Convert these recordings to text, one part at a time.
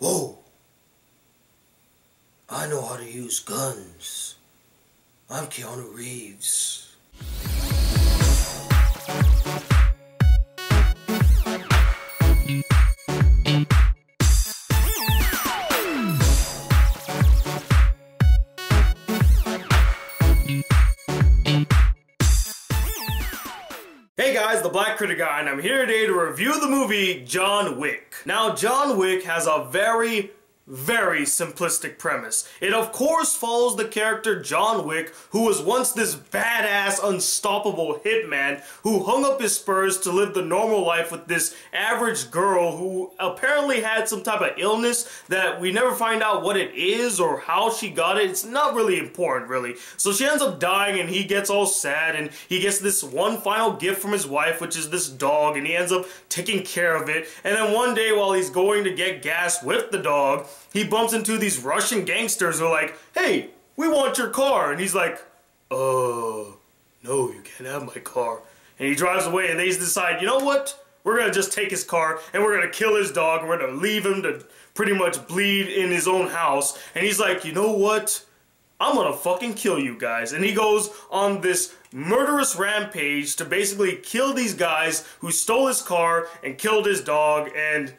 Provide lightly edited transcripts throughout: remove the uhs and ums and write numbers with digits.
Whoa! I know how to use guns. I'm Keanu Reeves. Hey guys, the Black Critic Guy, and I'm here today to review the movie John Wick. Now, John Wick has a very simplistic premise. It of course follows the character John Wick, who was once this badass, unstoppable hitman who hung up his spurs to live the normal life with this average girl who apparently had some type of illness that we never find out what it is or how she got it. It's not really important, really. So she ends up dying and he gets all sad and he gets this one final gift from his wife, which is this dog, and he ends up taking care of it. And then one day while he's going to get gas with the dog, he bumps into these Russian gangsters who are like, "Hey, we want your car." And he's like, no, you can't have my car. And he drives away and they decide, you know what? We're gonna just take his car and we're gonna kill his dog and we're gonna leave him to pretty much bleed in his own house. And he's like, you know what? I'm gonna fucking kill you guys. And he goes on this murderous rampage to basically kill these guys who stole his car and killed his dog, and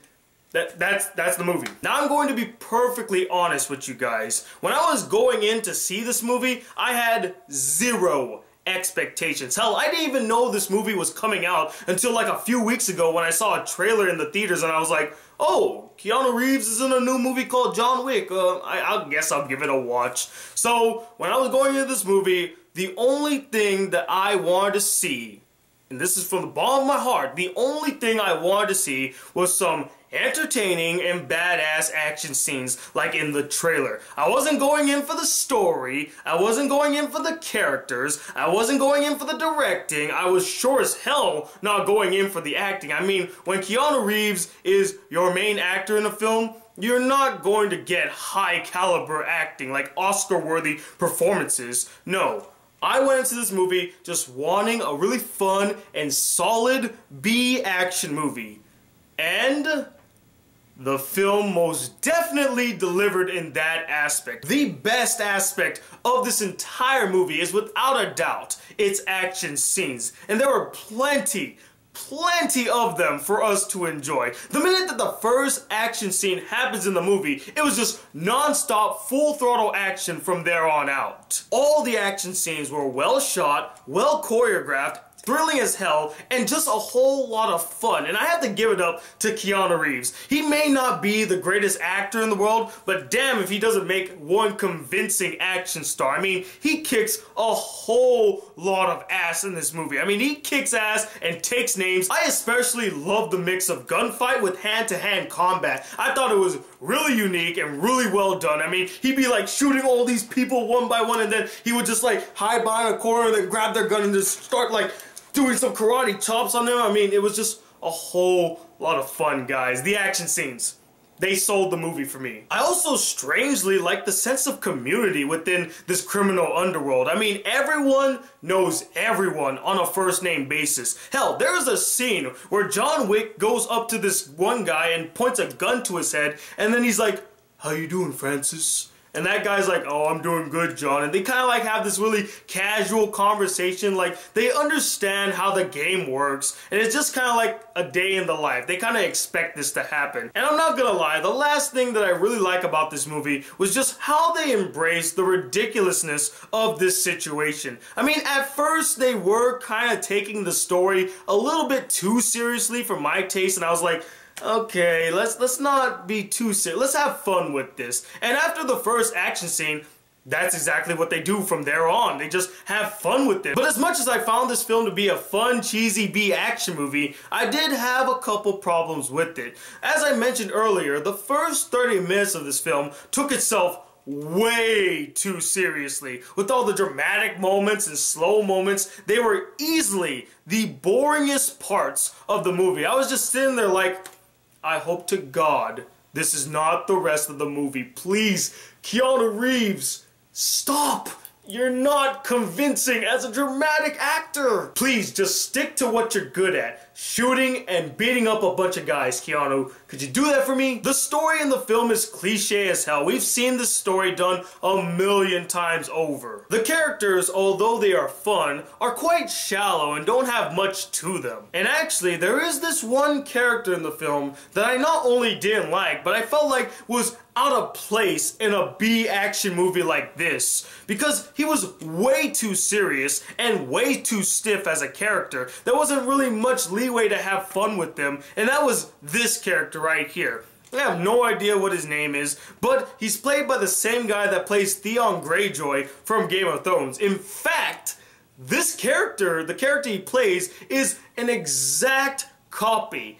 that's the movie. Now I'm going to be perfectly honest with you guys. When I was going in to see this movie, I had zero expectations. Hell, I didn't even know this movie was coming out until like a few weeks ago when I saw a trailer in the theaters and I was like, oh, Keanu Reeves is in a new movie called John Wick. I guess I'll give it a watch. So when I was going into this movie, the only thing that I wanted to see, and this is from the bottom of my heart, the only thing I wanted to see was some entertaining and badass action scenes like in the trailer. I wasn't going in for the story, I wasn't going in for the characters, I wasn't going in for the directing, I was sure as hell not going in for the acting. I mean, when Keanu Reeves is your main actor in a film, you're not going to get high caliber acting, like Oscar-worthy performances. No. I went into this movie just wanting a really fun and solid B action movie. And the film most definitely delivered in that aspect. The best aspect of this entire movie is without a doubt its action scenes. And there were plenty of them for us to enjoy. The minute that the first action scene happens in the movie, it was just non-stop, full throttle action from there on out. All the action scenes were well shot, well choreographed, thrilling as hell, and just a whole lot of fun. And I have to give it up to Keanu Reeves. He may not be the greatest actor in the world, but damn if he doesn't make one convincing action star. I mean, he kicks a whole lot of ass in this movie. I mean, he kicks ass and takes names. I especially love the mix of gunfight with hand-to-hand combat. I thought it was really unique and really well done. I mean, he'd be like shooting all these people one by one, and then he would just like hide behind a corner and then grab their gun and just start like doing some karate chops on them. I mean, it was just a whole lot of fun, guys. The action scenes, they sold the movie for me. I also strangely like the sense of community within this criminal underworld. I mean, everyone knows everyone on a first-name basis. Hell, there is a scene where John Wick goes up to this one guy and points a gun to his head, and then he's like, "How you doing, Francis?" And that guy's like, "Oh, I'm doing good, John." And they kind of like have this really casual conversation. Like, they understand how the game works. And it's just kind of like a day in the life. They kind of expect this to happen. And I'm not gonna lie, the last thing that I really like about this movie was just how they embraced the ridiculousness of this situation. I mean, at first they were kind of taking the story a little bit too seriously for my taste. And I was like, okay, let's not be too serious. Let's have fun with this. And after the first action scene, that's exactly what they do from there on. They just have fun with it. But as much as I found this film to be a fun, cheesy B action movie, I did have a couple problems with it. As I mentioned earlier, the first 30 minutes of this film took itself way too seriously. With all the dramatic moments and slow moments, they were easily the boringest parts of the movie. I was just sitting there like, I hope to God this is not the rest of the movie. Please, Keanu Reeves, stop! You're not convincing as a dramatic actor. Please, just stick to what you're good at. shooting and beating up a bunch of guys, Keanu. Could you do that for me? The story in the film is cliche as hell. We've seen this story done a million times over. The characters, although they are fun, are quite shallow and don't have much to them. And actually, there is this one character in the film that I not only didn't like, but I felt like was out of place in a B action movie like this, because he was way too serious and way too stiff as a character. There wasn't really much leeway to have fun with them, and that was this character right here. I have no idea what his name is, but he's played by the same guy that plays Theon Greyjoy from Game of Thrones. In fact, this character, the character he plays, is an exact copy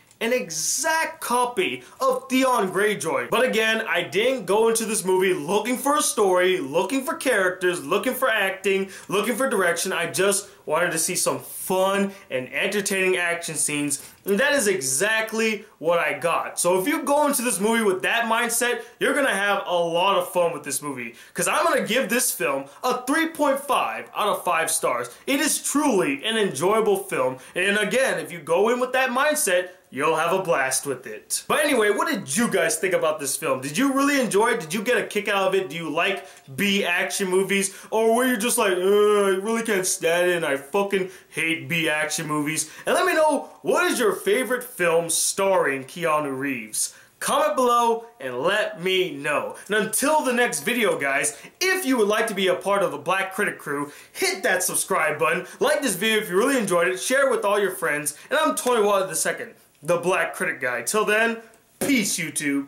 of Theon Greyjoy. But again, I didn't go into this movie looking for a story, looking for characters, looking for acting, looking for direction. I just wanted to see some fun and entertaining action scenes, and that is exactly what I got. So if you go into this movie with that mindset, you're gonna have a lot of fun with this movie, because I'm gonna give this film a 3.5 out of 5 stars. It is truly an enjoyable film, and again, if you go in with that mindset, you'll have a blast with it. But anyway, what did you guys think about this film? Did you really enjoy it? Did you get a kick out of it? Do you like B action movies? Or were you just like, I really can't stand it and I fucking hate B action movies? And let me know, what is your favorite film starring Keanu Reeves? Comment below and let me know. And until the next video, guys, if you would like to be a part of the Black Critic crew, hit that subscribe button, like this video if you really enjoyed it, share it with all your friends, and I'm Tony Water II, the Black Critic Guy. Till then, peace, YouTube.